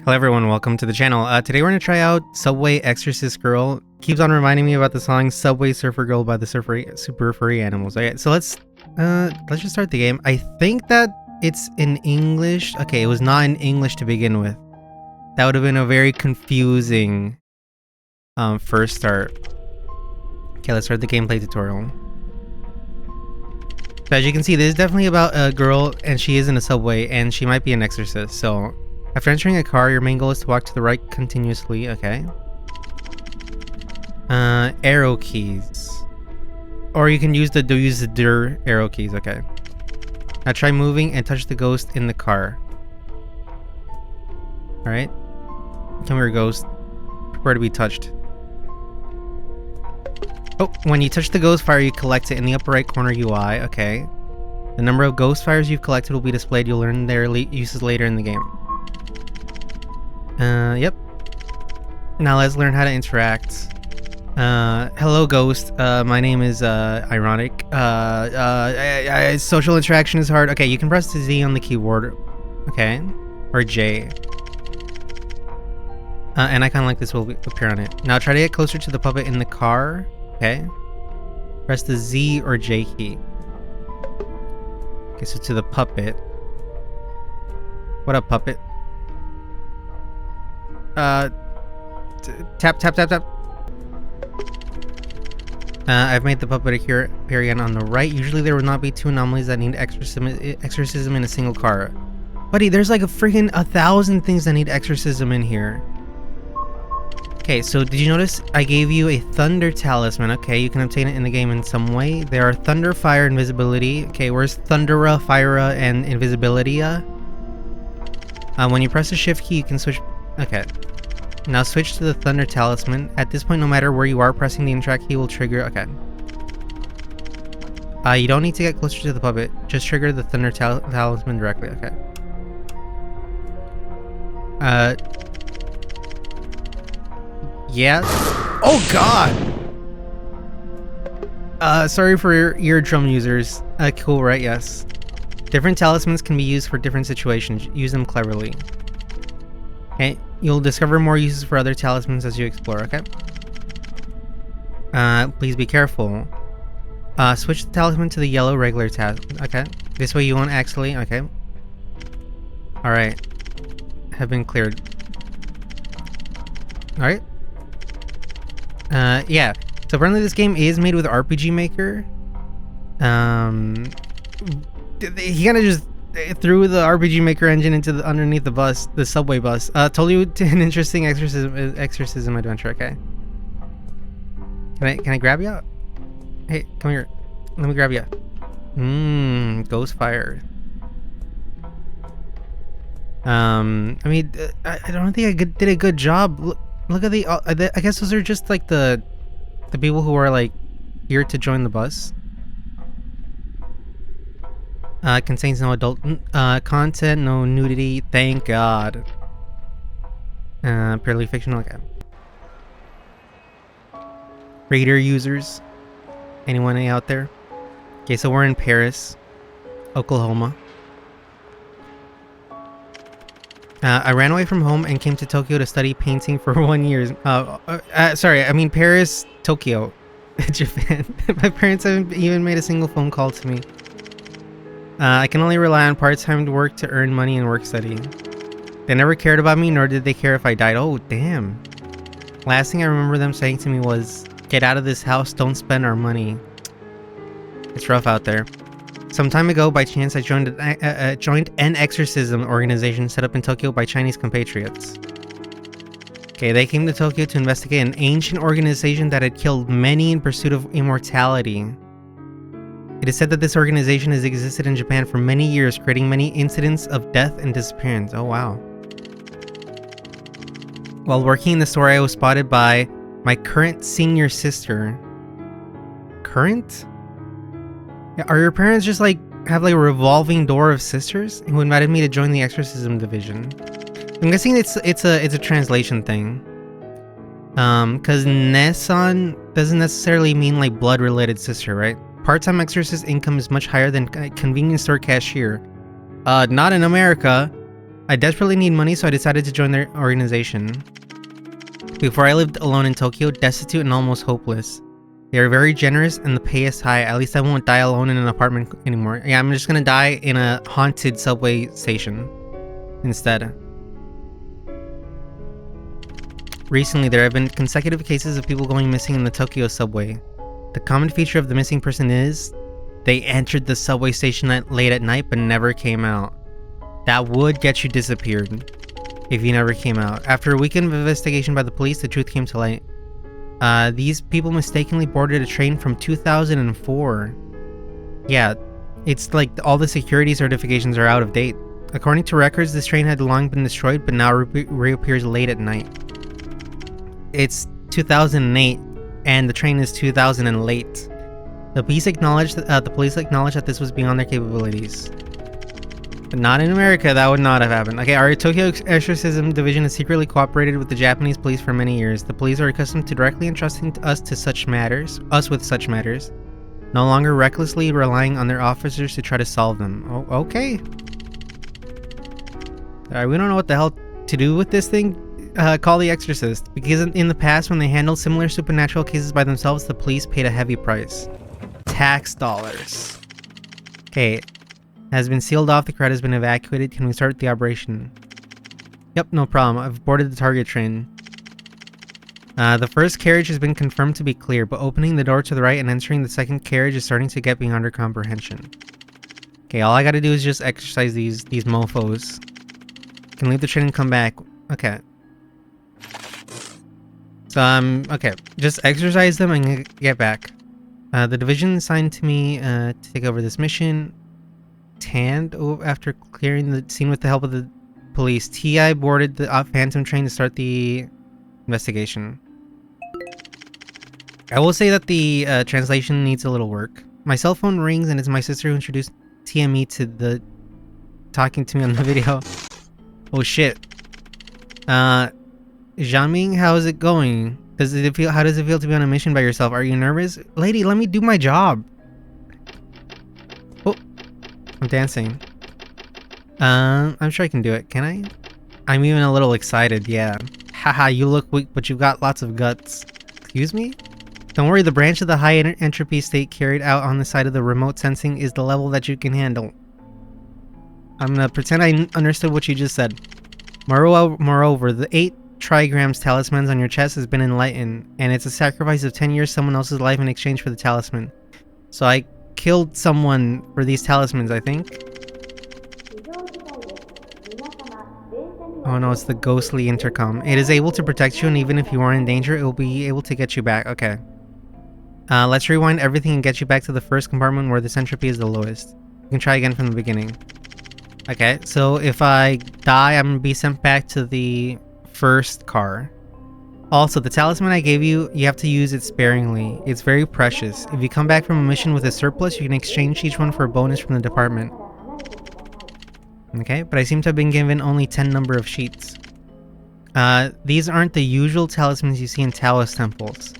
Hello everyone, welcome to the channel. Today we're going to try out Subway Exorcist Girl. Keeps on reminding me about the song Subway Surfer Girl by the Super Furry Animals. Okay, so let's just start the game. I think that it's in English. Okay, it was not in English to begin with. That would have been a very confusing first start. Okay, let's start the gameplay tutorial. So as you can see, this is definitely about a girl and she is in a subway and she might be an exorcist. So after entering a car, your main goal is to walk to the right continuously. Okay. Arrow keys. Or you can use the arrow keys. Okay. Now try moving and touch the ghost in the car. Alright. Come here, ghost. Prepare to be touched. Oh, when you touch the ghost fire, you collect it in the upper right corner UI. Okay. The number of ghost fires you've collected will be displayed. You'll learn their uses later in the game. Yep. Now let's learn how to interact. Hello ghost, my name is, Ironic. Social interaction is hard. Okay, you can press the Z on the keyboard. Okay. Or J. An icon like this will appear on it. Now try to get closer to the puppet in the car. Okay. Press the Z or J key. Okay, so to the puppet. What up, puppet? Tap. I've made the puppet appear again on the right. Usually there would not be two anomalies that need exorcism in a single car. Buddy, there's like a freaking 1,000 things that need exorcism in here. Okay, so did you notice I gave you a thunder talisman? Okay, you can obtain it in the game in some way. There are thunder, fire, invisibility. Okay, where's thundera, fira, and invisibility? When you press the shift key, you can switch. Okay. Now switch to the Thunder Talisman. At this point, no matter where you are, pressing the interact key will trigger. Okay. You don't need to get closer to the puppet. Just trigger the Thunder Talisman directly. Okay. Yeah. Oh God! Sorry for your eardrum users. Cool, right? Yes. Different talismans can be used for different situations. Use them cleverly. Okay, you'll discover more uses for other talismans as you explore, okay? Please be careful. Switch the talisman to the yellow regular talisman, okay? This way you won't actually, okay? Alright. Have been cleared. Alright. Yeah. So apparently this game is made with RPG Maker. He kinda just threw the RPG Maker engine into the underneath the bus, the subway bus. Told you an interesting exorcism adventure. Okay. Can I grab you? Hey, come here. Let me grab you. Ghost fire. I mean, I don't think I did a good job. Look at the. I guess those are just like the people who are like here to join the bus. Contains no adult content, no nudity, thank God. Purely fictional, okay. Raider users, anyone out there? Okay, so we're in Paris, Oklahoma. I ran away from home and came to Tokyo to study painting for 1 year. Sorry, I mean Paris, Tokyo, Japan. My parents haven't even made a single phone call to me. I can only rely on part-time work to earn money and work study. They never cared about me, nor did they care if I died. Oh, damn. Last thing I remember them saying to me was, "Get out of this house, don't spend our money." It's rough out there. Some time ago, by chance, I joined an exorcism organization set up in Tokyo by Chinese compatriots. Okay, they came to Tokyo to investigate an ancient organization that had killed many in pursuit of immortality. It is said that this organization has existed in Japan for many years, creating many incidents of death and disappearance. Oh, wow. While working in the store, I was spotted by my current senior sister. Current? Are your parents just like, have like a revolving door of sisters who invited me to join the exorcism division? I'm guessing it's a translation thing. Cause Nessan doesn't necessarily mean like blood related sister, right? Part-time exorcist income is much higher than a convenience store cashier. Not in America. I desperately need money, so I decided to join their organization. Before I lived alone in Tokyo, destitute and almost hopeless. They are very generous and the pay is high. At least I won't die alone in an apartment anymore. Yeah, I'm just gonna die in a haunted subway station instead. Recently, there have been consecutive cases of people going missing in the Tokyo subway. The common feature of the missing person is they entered the subway station late at night but never came out. That would get you disappeared if you never came out. After a weekend of investigation by the police, the truth came to light. These people mistakenly boarded a train from 2004. Yeah, it's like all the security certifications are out of date. According to records, this train had long been destroyed, but now reappears late at night. It's 2008, and the train is 2000 and late. The police acknowledged that this was beyond their capabilities. But not in America, that would not have happened. Okay, our Tokyo Exorcism Division has secretly cooperated with the Japanese police for many years. The police are accustomed to directly entrusting us with such matters, no longer recklessly relying on their officers to try to solve them. Oh, okay. Alright, we don't know what the hell to do with this thing. Call the Exorcist. Because in the past, when they handled similar supernatural cases by themselves, the police paid a heavy price. Tax dollars. Okay. Has been sealed off, the crowd has been evacuated. Can we start the operation? Yep, no problem. I've boarded the target train. The first carriage has been confirmed to be clear, but opening the door to the right and entering the second carriage is starting to get beyond our comprehension. Okay, all I gotta do is just exercise these mofos. Can leave the train and come back. Okay. So, okay. Just exercise them and get back. The division assigned to me to take over this mission. Tanned after clearing the scene with the help of the police. TI boarded the Phantom train to start the investigation. I will say that the translation needs a little work. My cell phone rings and it's my sister who introduced TME to the talking to me on the video. Oh shit. Jiaming, how is it going? How does it feel to be on a mission by yourself? Are you nervous? Lady, let me do my job. Oh, I'm dancing. I'm sure I can do it. Can I? I'm even a little excited, yeah. Haha, you look weak, but you've got lots of guts. Excuse me? Don't worry, the branch of the high entropy state carried out on the side of the remote sensing is the level that you can handle. I'm gonna pretend I understood what you just said. Moreover, the 8 trigrams talismans on your chest has been enlightened, and it's a sacrifice of 10 years someone else's life in exchange for the talisman. So I killed someone for these talismans, I think. Oh no, it's the ghostly intercom. It is able to protect you, and even if you are in danger, it will be able to get you back. Okay. Let's rewind everything and get you back to the first compartment where the entropy is the lowest. You can try again from the beginning. Okay, so if I die, I'm gonna be sent back to the first car. Also, the talisman I gave you, you have to use it sparingly. It's very precious. If you come back from a mission with a surplus, you can exchange each one for a bonus from the department. Okay, but I seem to have been given only 10 number of sheets. These aren't the usual talismans you see in Taoist temples.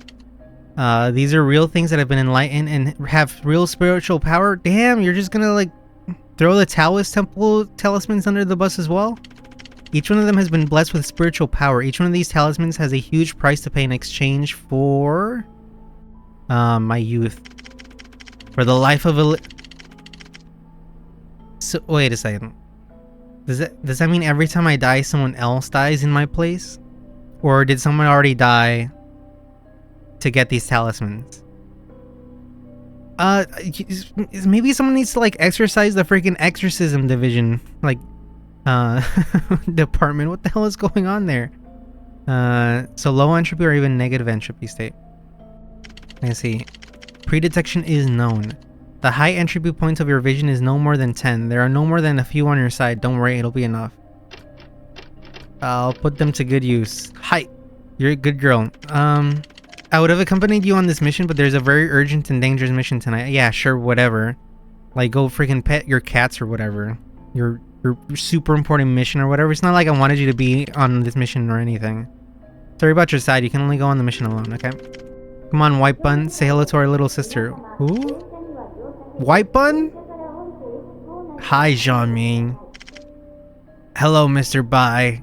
These are real things that have been enlightened and have real spiritual power. Damn, you're just gonna like throw the Taoist temple talismans under the bus as well? Each one of them has been blessed with spiritual power. Each one of these talismans has a huge price to pay in exchange for my youth. For the life of a So wait a second. Does that mean every time I die someone else dies in my place? Or did someone already die to get these talismans? Maybe someone needs to like exercise the freaking exorcism division, like department. What the hell is going on there? So low entropy or even negative entropy state. Let's see. Pre-detection is known. The high entropy points of your vision is no more than 10. There are no more than a few on your side. Don't worry, it'll be enough. I'll put them to good use. Hi, you're a good girl. I would have accompanied you on this mission, but there's a very urgent and dangerous mission tonight. Yeah, sure, whatever. Like, go freaking pet your cats or whatever. Your super important mission or whatever. It's not like I wanted you to be on this mission or anything. Sorry about your side. You can only go on the mission alone, okay? Come on, White Bun. Say hello to our little sister. Who? White Bun? Hi, Jiaming. Hello, Mr. Bai.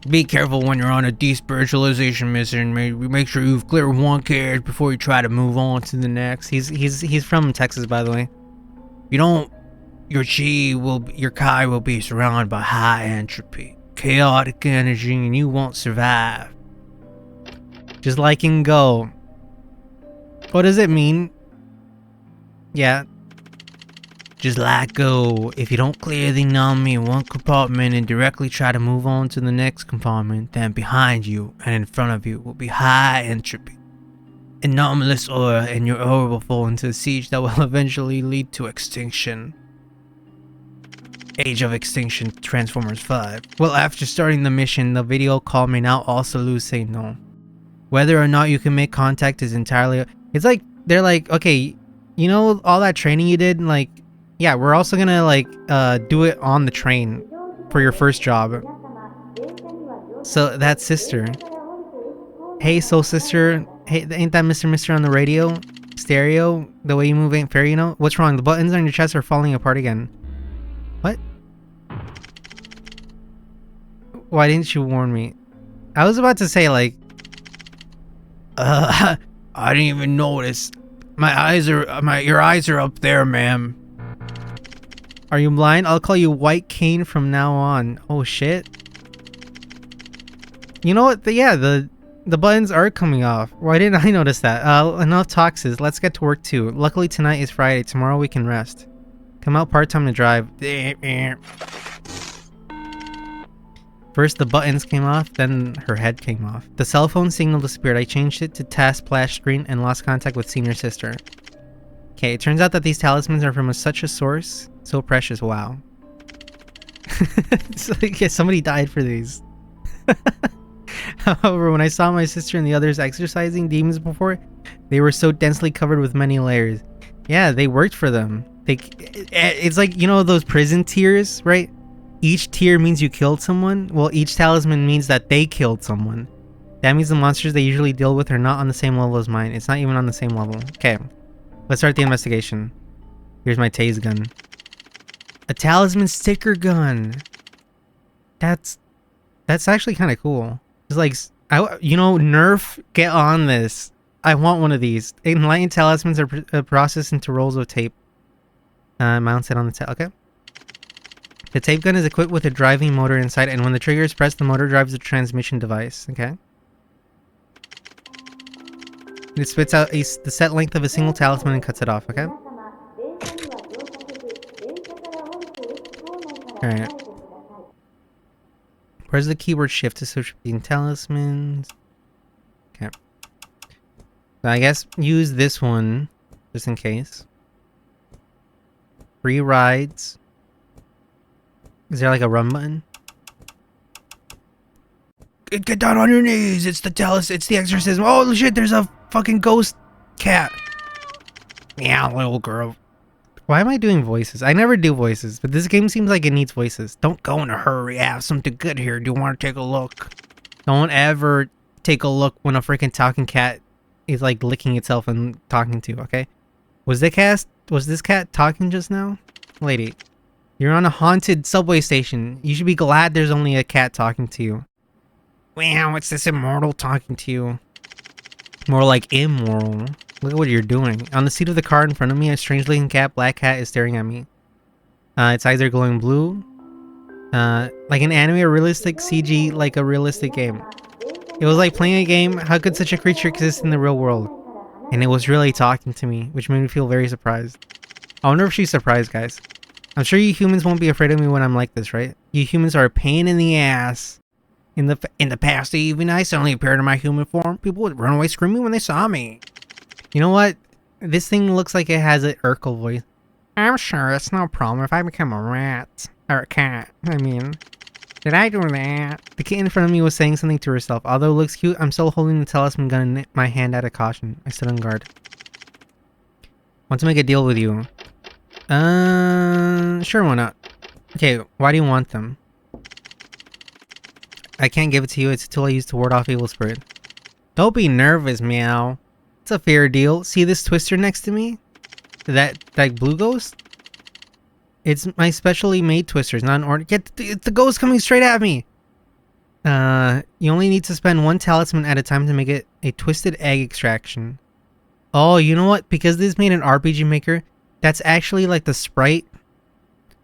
Be careful when you're on a despiritualization mission. Make sure you've cleared one carriage before you try to move on to the next. He's from Texas, by the way. You don't. Your Kai will be surrounded by high entropy, chaotic energy, and you won't survive. Just like in Go. What does it mean? Yeah. Just let go. If you don't clear the anomaly in one compartment and directly try to move on to the next compartment, then behind you and in front of you will be high entropy. Anomalous aura, and your aura will fall into a siege that will eventually lead to extinction. Age of Extinction Transformers 5. Well, after starting the mission, the video call may now also lose signal. Whether or not you can make contact is entirely... It's like, they're like, okay, you know all that training you did? Like, yeah, we're also gonna like do it on the train for your first job. So that's sister. Hey, soul sister. Hey, ain't that Mr. on the radio? Stereo? The way you move ain't fair, you know? What's wrong? The buttons on your chest are falling apart again. What? Why didn't you warn me? I was about to say like, I didn't even notice. Your eyes are up there, ma'am. Are you blind? I'll call you White Cane from now on. Oh shit. You know what? The buttons are coming off. Why didn't I notice that? Enough talks. Let's get to work too. Luckily tonight is Friday. Tomorrow we can rest. Come out part-time to drive. First the buttons came off, then her head came off. The cell phone signal disappeared. I changed it to task splash screen and lost contact with senior sister. Okay, it turns out that these talismans are from such a source. So precious, wow. It's like, yeah, somebody died for these. However, when I saw my sister and the others exercising demons before, they were so densely covered with many layers. Yeah, they worked for them. It's like, you know those prison tiers, right? Each tier means you killed someone. Well, each talisman means that they killed someone. That means the monsters they usually deal with are not on the same level as mine. It's not even on the same level. Okay, let's start the investigation. Here's my tase gun. A talisman sticker gun. That's actually kind of cool. It's like, you know, Nerf, get on this. I want one of these. Enlightened talismans are processed into rolls of tape. Mounted on the tail. Okay. The tape gun is equipped with a driving motor inside, and when the trigger is pressed, the motor drives the transmission device. Okay. It spits out the set length of a single talisman and cuts it off. Okay. Alright. Press the keyboard shift to switch between talismans. Okay. So I guess use this one just in case. Free rides. Is there like a run button? Get down on your knees! It's the exorcism. Oh shit, there's a fucking ghost cat. Meow, little girl. Why am I doing voices? I never do voices, but this game seems like it needs voices. Don't go in a hurry. I have something good here. Do you want to take a look? Don't ever take a look when a freaking talking cat is like licking itself and talking to you, okay? Was this cat talking just now? Lady, you're on a haunted subway station. You should be glad there's only a cat talking to you. Wow, what's this immortal talking to you? More like immoral. Look at what you're doing. On the seat of the car in front of me, a strange-looking black cat, is staring at me. Its eyes are glowing blue. Like an anime or realistic CG, like a realistic game. It was like playing a game. How could such a creature exist in the real world? And it was really talking to me, which made me feel very surprised. I wonder if she's surprised, guys. I'm sure you humans won't be afraid of me when I'm like this, right? You humans are a pain in the ass. In the past, even I suddenly appeared in my human form. People would run away screaming when they saw me. You know what? This thing looks like it has an Urkel voice. I'm sure it's no problem if I become a rat. Or a cat, I mean. Did I do that? The kitten in front of me was saying something to herself. Although it looks cute, I'm still holding the talisman gun in my hand out of caution. I stood on guard. Want to make a deal with you. Sure, why not? Okay, why do you want them? I can't give it to you. It's a tool I use to ward off evil spirit. Don't be nervous, meow. It's a fair deal. See this twister next to me? That blue ghost? It's my specially made twisters, not an order. Get the ghost coming straight at me. You only need to spend 1 talisman at a time to make it a twisted egg extraction. Oh, you know what? Because this made an RPG maker, that's actually like the sprite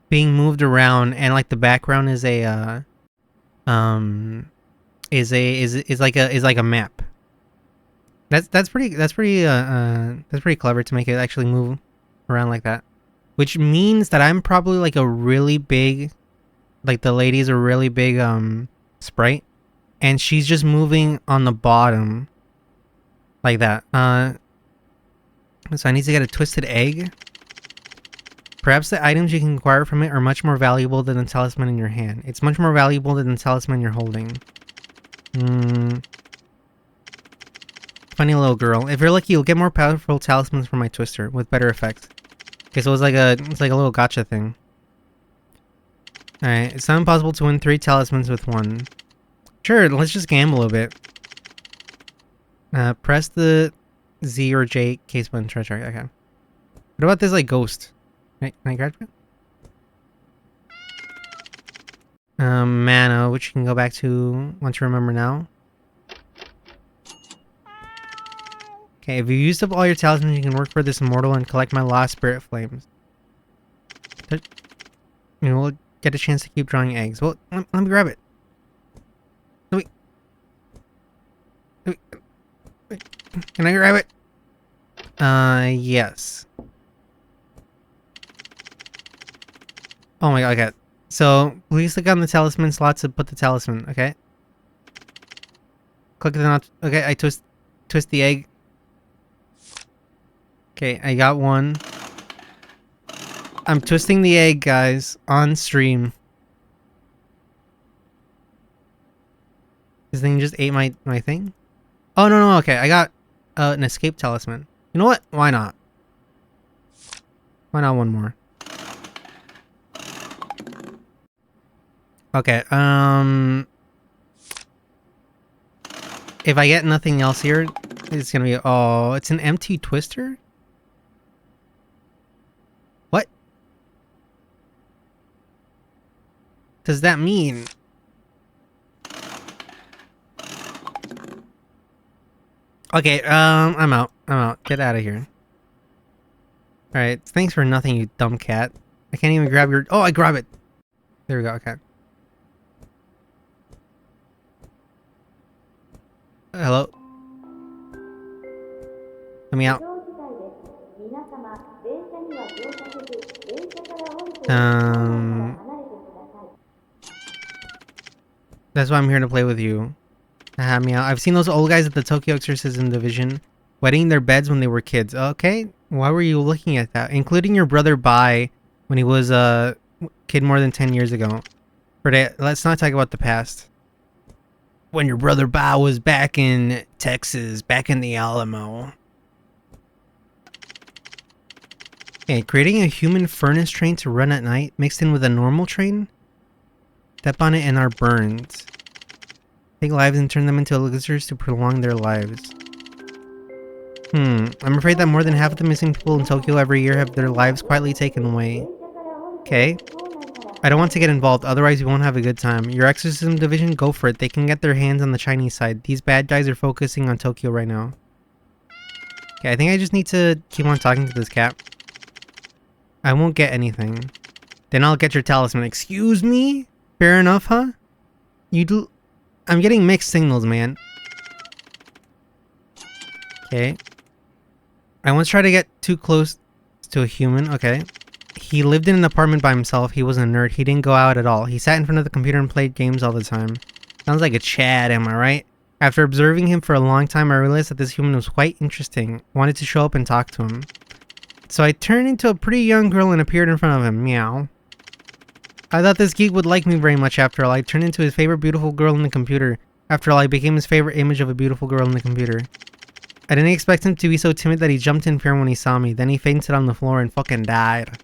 being moved around, and like the background is a is like a map. That's pretty clever to make it actually move around like that. Which means that I'm probably like a really big, like the lady's a really big sprite, and she's just moving on the bottom like that. So I need to get a twisted egg. Perhaps the items you can acquire from it are much more valuable than the talisman in your hand. It's much more valuable than the talisman you're holding. Funny little girl. If you're lucky, you'll get more powerful talismans from my twister with better effects. Okay, so it's like a little gotcha thing. Alright, it's not impossible to win 3 talismans with 1. Sure, let's just gamble a bit. Press the Z or J case button. Try. Okay. What about this like ghost? Can I grab it? Mana, which you can go back to once you remember now. Okay, if you used up all your talismans, you can work for this immortal and collect my lost spirit flames. You will get a chance to keep drawing eggs. Well, let me grab it. Wait. Can I grab it? Yes. Oh my god, okay. So, please click on the talisman slot to put the talisman, okay? Click the not. Okay, I twist the egg. Okay, I got 1. I'm twisting the egg, guys, on stream. This thing just ate my thing? Oh, no, okay. I got an escape talisman. You know what? Why not? Why not 1 more? Okay, if I get nothing else here, it's gonna be... Oh, it's an empty twister? What does that mean? Okay, I'm out. Get out of here. Alright, thanks for nothing, you dumb cat. I can't even grab your... Oh, I grab it! There we go, okay. Hello? Let me out. That's why I'm here to play with you. Have me out. I've seen those old guys at the Tokyo Exorcism division wetting their beds when they were kids. Okay, why were you looking at that? Including your brother Bai when he was a kid more than 10 years ago. Let's not talk about the past. When your brother Bai was back in Texas, back in the Alamo. Okay, creating a human furnace train to run at night mixed in with a normal train? Step on it and are burned. Take lives and turn them into elixirs to prolong their lives. I'm afraid that more than half of the missing people in Tokyo every year have their lives quietly taken away. Okay. I don't want to get involved, otherwise we won't have a good time. Your exorcism division, go for it. They can get their hands on the Chinese side. These bad guys are focusing on Tokyo right now. Okay, I think I just need to keep on talking to this cat. I won't get anything. Then I'll get your talisman. Excuse me? Fair enough, huh? You do... I'm getting mixed signals, man. Okay. I once tried to get too close to a human. Okay. He lived in an apartment by himself. He was a nerd. He didn't go out at all. He sat in front of the computer and played games all the time. Sounds like a Chad, am I right? After observing him for a long time, I realized that this human was quite interesting. Wanted to show up and talk to him. So I turned into a pretty young girl and appeared in front of him. Meow. I thought this geek would like me very much after all. I turned into his favorite beautiful girl in the computer. After all, I became his favorite image of a beautiful girl in the computer. I didn't expect him to be so timid that he jumped in fear when he saw me. Then he fainted on the floor and fucking died.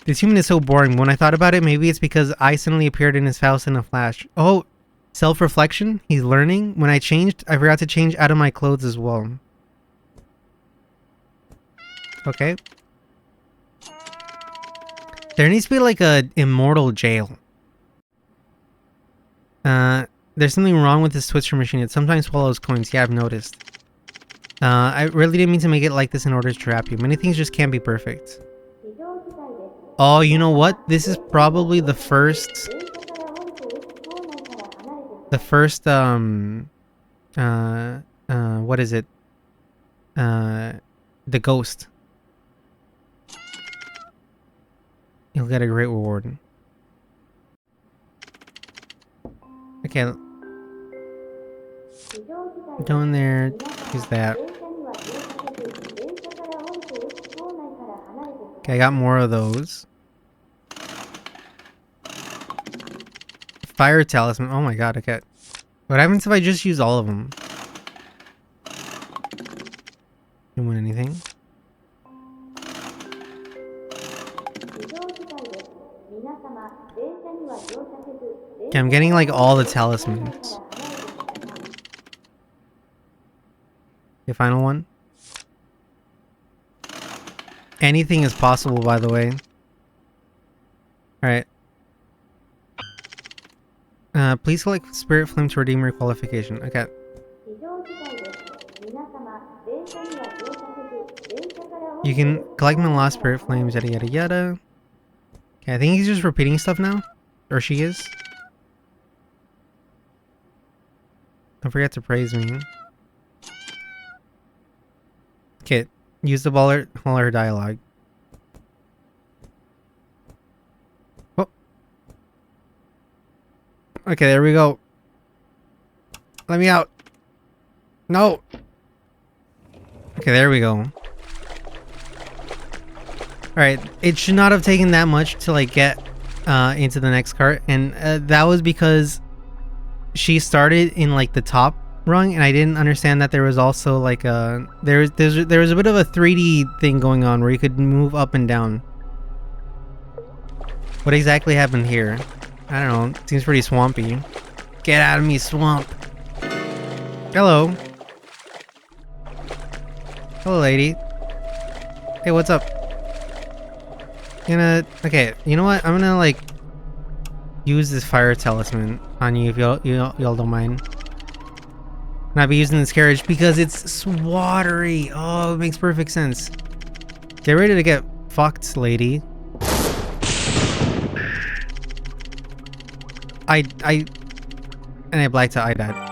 This human is so boring. When I thought about it, maybe it's because I suddenly appeared in his house in a flash. Oh, self-reflection? He's learning? When I changed, I forgot to change out of my clothes as well. Okay. There needs to be like a immortal jail. There's something wrong with this twister machine. It sometimes swallows coins. Yeah, I've noticed. I really didn't mean to make it like this in order to trap you. Many things just can't be perfect. Oh, you know what? This is probably the first... what is it? The ghost. You'll get a great reward. Okay. Go in there, use that. Okay, I got more of those. Fire talisman. Oh my god, okay. What happens if I just use all of them? Didn't win anything. Okay, I'm getting like all the talismans. Okay, final one. Anything is possible, by the way. Alright. Please collect Spirit Flame to redeem your qualification. Okay. You can collect my lost Spirit Flames, yada yada yada. Okay, I think he's just repeating stuff now. Or she is. Don't forget to praise me. Okay, use the baller dialogue. Oh. Okay, there we go. Let me out. No. Okay, there we go. Alright, it should not have taken that much to like get into the next cart, and that was because she started in like the top rung, and I didn't understand that there was also like a there was a bit of a 3D thing going on where you could move up and down. What exactly happened here? I don't know. It seems pretty swampy. Get out of me, swamp. Hello. Hello, lady. Hey, what's up? Okay, you know what? I'm gonna like use this fire talisman on you if y'all don't mind. And I'll be using this carriage because it's watery. Oh, it makes perfect sense. Get ready to get fucked, lady. And I blacked out. I died.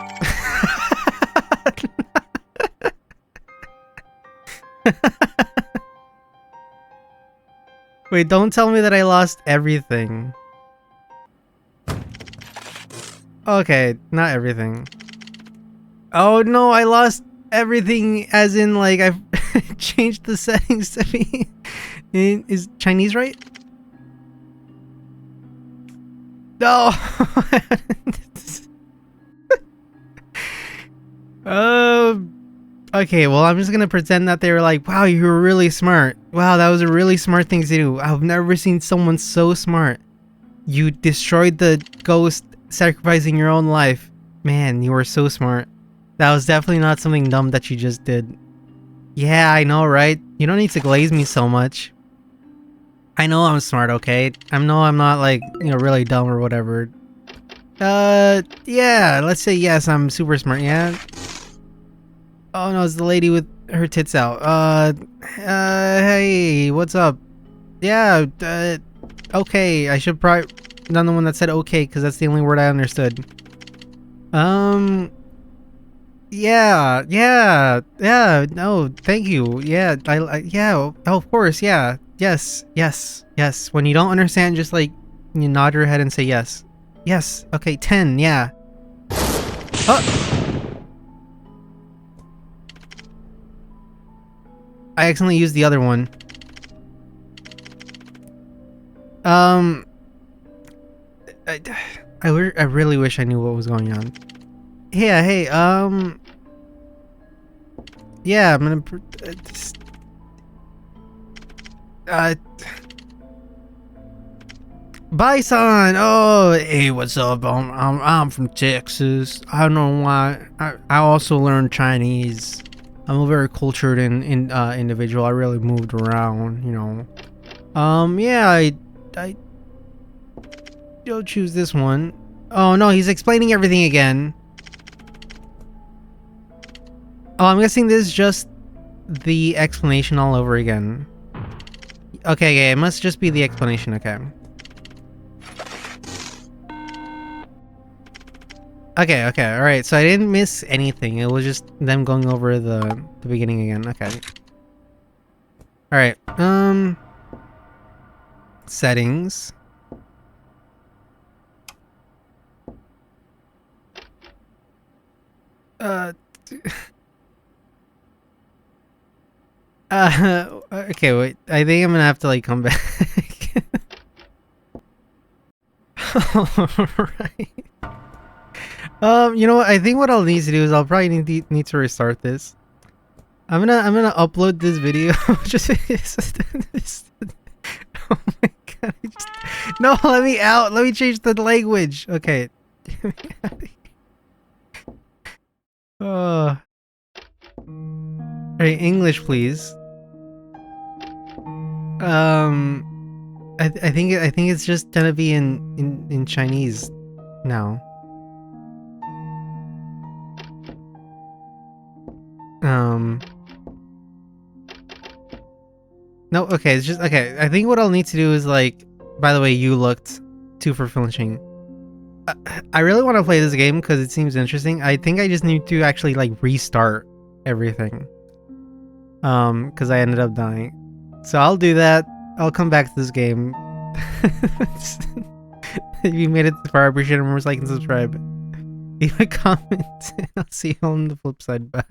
Wait, don't tell me that I lost everything. Okay, not everything. Oh no, I lost everything as in like I've changed the settings to be... Is Chinese right? No! Okay, well I'm just gonna pretend that they were like, wow, you were really smart. Wow, that was a really smart thing to do. I've never seen someone so smart. You destroyed the ghost, sacrificing your own life. Man, you were so smart. That was definitely not something dumb that you just did. Yeah, I know, right? You don't need to glaze me so much. I know I'm smart, okay? I know I'm not like, you know, really dumb or whatever. Yeah, let's say yes, I'm super smart, yeah? Oh no, it's the lady with her tits out. Hey, what's up? Yeah, okay, I should probably not the one that said okay, because that's the only word I understood. Yeah, no, thank you. Yeah, yeah, oh, of course, yeah. Yes. When you don't understand, just like, you nod your head and say yes. Yes, okay, 10, yeah. Oh! I accidentally used the other one. I really wish I knew what was going on. Yeah, hey, yeah, I'm gonna Bison! Oh, hey, what's up? I'm from Texas. I don't know why. I also learned Chinese. I'm a very cultured individual. I really moved around, you know. Yeah, You'll choose this one. Oh no, he's explaining everything again. Oh, I'm guessing this is just the explanation all over again. Okay, it must just be the explanation, okay. Okay, alright, so I didn't miss anything. It was just them going over the beginning again, okay. Alright, settings. Okay, wait. I think I'm gonna have to, like, come back. Alright. You know what? I think what I'll need to do is I'll probably need to restart this. I'm gonna upload this video. Just oh my god! No, let me out. Let me change the language. Okay. Oh. Alright, English, please. I think it's just gonna be in Chinese now. No, okay, it's just okay. I think what I'll need to do is, like, by the way, you looked 2 for flinching. I really want to play this game because it seems interesting. I think I just need to actually, like, restart everything. Because I ended up dying. So I'll do that. I'll come back to this game. If you made it this far, I appreciate it. Remember to like and subscribe. Leave a comment. I'll see you on the flip side. Bye.